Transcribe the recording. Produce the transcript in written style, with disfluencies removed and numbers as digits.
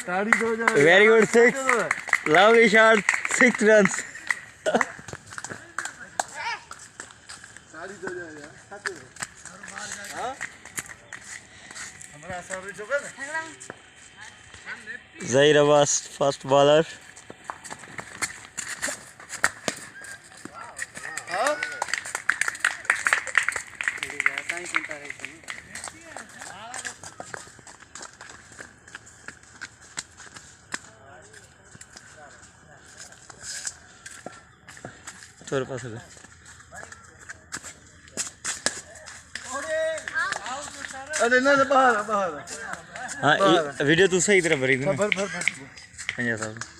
Very good, 6. Lovely shot, 6 runs. Zahir Abbas, first bowler. थोड़े पास हो अरे ना बाहर बाहर हाँ वीडियो तो सही तरह भरी थी ना भर भर भर पंजा साहब